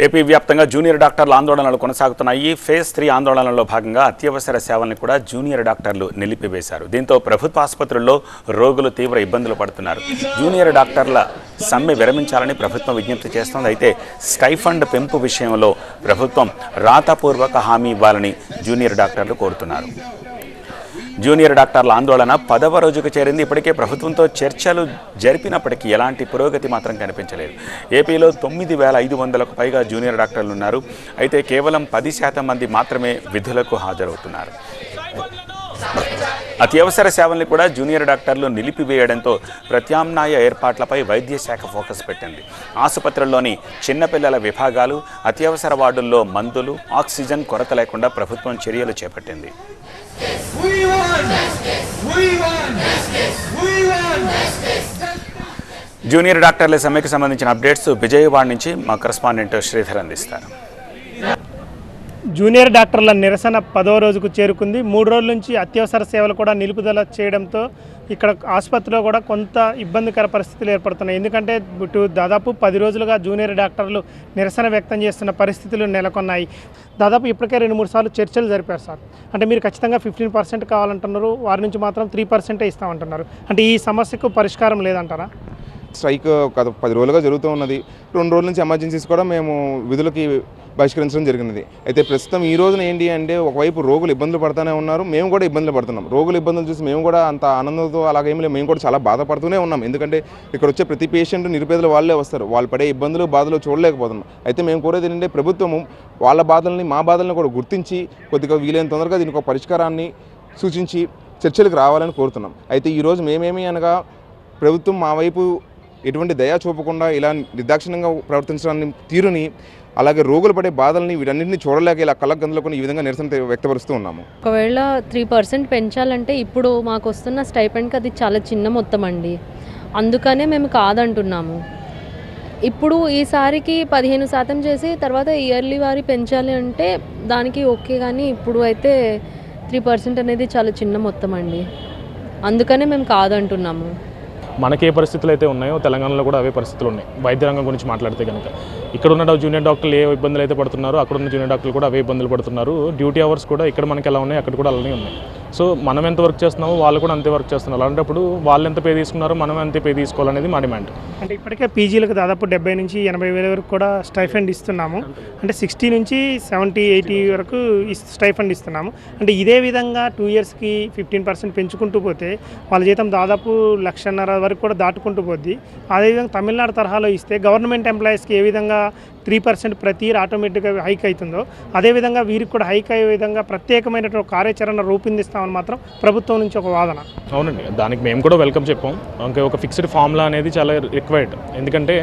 AP వ్యాప్తంగా junior డాక్టర్ల ఆందోళనలు కొనసాగుతున్నాయి. ఫేజ్ 3 ఆందోళనలో భాగంగా అత్యవసర సేవల్ని కూడా జూనియర్ డాక్టర్లు నిలిపివేశారు. దీంతో ప్రభుత్వ ఆసుపత్రుల్లో రోగులు తీవ్ర ఇబ్బందులు పడుతున్నారు. జూనియర్ డాక్టర్ల సమ్మె విరమించాలని ప్రభుత్వం విజ్ఞప్తి చేస్తోంది. అయితే స్టైఫండ్ పెంపు విషయంలో ప్రభుత్వం రాతపూర్వక హామీ ఇవ్వాలని జూనియర్ డాక్టర్లు కోరుతున్నారు. జూనియర్ డాక్టర్ల ఆందోళన 10వ రోజుకు చేరింది. ఇప్పటికే ప్రభుత్వంతో చర్చలు జరిపినప్పటికీ ఎలాంటి పురోగతి మాత్రం కనిపించలేదు. ఏపీలో 9,500కు పైగా జూనియర్ డాక్టర్లు ఉన్నారు. అయితే కేవలం 10% మంది మాత్రమే విధులకు హాజరవుతున్నారు. అత్యవసర సేవల్ని కూడా జూనియర్ డాక్టర్లు నిలిపివేయడంతో ప్రత్యామ్నాయ ఏర్పాట్లపై వైద్య శాఖ ఫోకస్ పెట్టింది. ఆసుపత్రుల్లోని చిన్నపిల్లల విభాగాలు, అత్యవసర వార్డుల్లో మందులు, ఆక్సిజన్ కొరత లేకుండా ప్రభుత్వం చర్యలు చేపట్టింది. జూనియర్ డాక్టర్ల సమ్మెకు సంబంధించిన అప్డేట్స్ విజయవాడ నుంచి మా కరెస్పాండెంట్ శ్రీధర్ అందిస్తారు. జూనియర్ డాక్టర్ల నిరసన 10వ రోజుకు చేరుకుంది. 3 రోజుల నుంచి అత్యవసర సేవలు కూడా నిలుపుదల చేయడంతో ఇక్కడ ఆసుపత్రిలో కూడా కొంత ఇబ్బందికర పరిస్థితులు ఏర్పడుతున్నాయి. ఎందుకంటే దాదాపు 10 రోజులుగా జూనియర్ డాక్టర్లు నిరసన వ్యక్తం చేస్తున్న పరిస్థితులు నెలకొన్నాయి. దాదాపు ఇప్పటికే 2-3 సార్లు చర్చలు జరిపారు సార్. అంటే మీరు ఖచ్చితంగా 15% కావాలంటున్నారు, వారి నుంచి మాత్రం 3% ఇస్తామంటున్నారు. అంటే ఈ సమస్యకు పరిష్కారం లేదంటారా? స్ట్రైక్ గత 10 రోజులుగా జరుగుతూ ఉన్నది. 2 రోజుల నుంచి ఎమర్జెన్సీస్ కూడా మేము విధులకి బహిష్కరించడం జరిగినది. అయితే ప్రస్తుతం ఈ రోజున ఏంటి అంటే ఒకవైపు రోగులు ఇబ్బందులు పడుతూనే ఉన్నారు, మేము కూడా ఇబ్బందులు పడుతున్నాం. రోగులు ఇబ్బందులు చూసి మేము కూడా అంత ఆనందంతో అలాగేమి లేదు, మేము కూడా చాలా బాధపడుతూనే ఉన్నాం. ఎందుకంటే ఇక్కడ వచ్చే ప్రతి పేషెంట్ నిరుపేదలు వాళ్ళే వస్తారు, వాళ్ళు పడే ఇబ్బందులు బాధలు చూడలేకపోతున్నాం. అయితే మేము కోరేది ఏంటంటే ప్రభుత్వము వాళ్ళ బాధల్ని మా బాధలను కూడా గుర్తించి కొద్దిగా వీలైన తొందరగా దీనికి ఒక పరిష్కారాన్ని సూచించి చర్చలకు రావాలని కోరుతున్నాం. అయితే ఈరోజు మేమేమి అనగా ప్రభుత్వం మా వైపు ఎటువంటి దయా చూపకుండా ఇలా నిర్దాక్షిణ్యంగా ప్రవర్తించడాన్ని తీరుని, అలాగే రోగులు పడే బాధల్ని వీటన్నింటినీ చూడలేక ఇలా కళ్ళకు గందులకు ఈ విధంగా నిరసన వ్యక్తపరుస్తూ ఉన్నాము. ఒకవేళ 3% పెంచాలంటే ఇప్పుడు మాకు వస్తున్న స్టైపెండ్కి అది చాలా చిన్న మొత్తం అండి. అందుకనే మేము కాదంటున్నాము. ఇప్పుడు ఈసారికి 15% చేసి తర్వాత ఇయర్లీ వారి పెంచాలి అంటే దానికి ఓకే, కానీ ఇప్పుడు అయితే 3% అనేది చాలా చిన్న మొత్తం అండి. అందుకనే మేము కాదంటున్నాము. మనకి ఏ పరిస్థితులు అయితే ఉన్నాయో తెలంగాణలో కూడా అవే పరిస్థితులు ఉన్నాయి. వైద్య రంగం గురించి మాట్లాడితే కనుక ఇక్కడ ఉన్న జూనియర్ డాక్టర్లు ఏ ఇబ్బందులు అయితే పడుతున్నారో అక్కడ ఉన్న జూనియర్ డాక్టర్లు కూడా అవే ఇబ్బందులు పడుతున్నారు. డ్యూటీ అవర్స్ కూడా ఇక్కడ మనకి ఎలా ఉన్నాయి అక్కడ కూడా అలానే ఉన్నాయి. సో మనం ఎంత వర్క్ చేస్తున్నామో వాళ్ళు కూడా అంతే వర్క్ చేస్తున్నారు. అలాంటప్పుడు వాళ్ళు ఎంత పే తీసుకున్నారో మనం అంతే పే తీసుకోవాలనేది మా డిమాండ్. అంటే ఇప్పటికే పీజీలకు దాదాపు 70 నుంచి 80 వేల వరకు కూడా స్టైఫండ్ ఇస్తున్నాము. అంటే 60 నుంచి 70-80 వరకు స్టైఫండ్ ఇస్తున్నాము. అంటే ఇదే విధంగా 2 ఇయర్స్కి 15% పెంచుకుంటూ పోతే వాళ్ళ జీతం దాదాపు 1,50,000 వరకు కూడా దాటుకుంటూ పోద్ది. అదేవిధంగా తమిళనాడు తరహాలో ఇస్తే గవర్నమెంట్ ఎంప్లాయీస్కి ఏ విధంగా 3% ప్రతి ఇయర్ ఆటోమేటిక్గా హైక్ అవుతుందో అదేవిధంగా వీరికి కూడా హైక్ అయ్యే విధంగా ప్రత్యేకమైనటువంటి కార్యాచరణ రూపొందిస్తామని మాత్రం ప్రభుత్వం నుంచి ఒక వాదన. అవునండి, దానికి మేము కూడా వెల్కమ్ చెప్పాం. ఒక ఫిక్స్డ్ ఫార్ములా అనేది చాలా రిక్వైర్డ్. ఎందుకంటే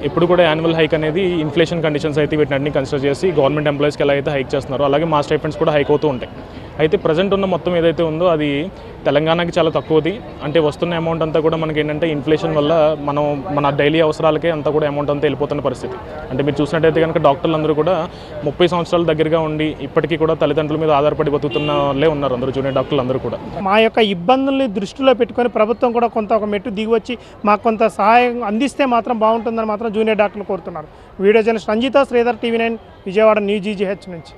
ఇప్పుడు కూడా యాన్యువల్ హైక్ అనేది ఇన్ఫ్లేషన్ కండిషన్స్ అయితే వీటిని కన్సిడర్ చేసి గవర్నమెంట్ ఎంప్లాయీస్కి ఎలా అయితే హైక్ చేస్తున్నారో అలాగే మా స్టైపెండ్స్ కూడా హైక్ అవుతూ ఉంటాయి. అయితే ప్రజెంట్ ఉన్న మొత్తం ఏదైతే ఉందో అది తెలంగాణకి చాలా తక్కువది. అంటే వస్తున్న అమౌంట్ అంతా కూడా మనకి ఏంటంటే ఇన్ఫ్లేషన్ వల్ల మన డైలీ అవసరాలకే అంతా కూడా అమౌంట్ అంతా వెళ్ళిపోతున్న పరిస్థితి. అంటే మీరు చూసినట్టయితే కనుక డాక్టర్లు అందరూ కూడా 30 సంవత్సరాల దగ్గరగా ఉండి ఇప్పటికీ కూడా తల్లిదండ్రుల మీద ఆధారపడి బతుకుతున్న వాళ్ళే ఉన్నారు అందరూ జూనియర్ డాక్టర్లు అందరూ కూడా. మా యొక్క ఇబ్బందుల్ని దృష్టిలో పెట్టుకొని ప్రభుత్వం కూడా కొంత ఒక మెట్టు దిగివచ్చి మాకు కొంత సహాయం అందిస్తే మాత్రం బాగుంటుందని మాత్రం జూనియర్ డాక్టర్లు కోరుతున్నారు. Video journalist Ranjitha, Sridhar, TV9 Vijayawada, new GGH నుంచి.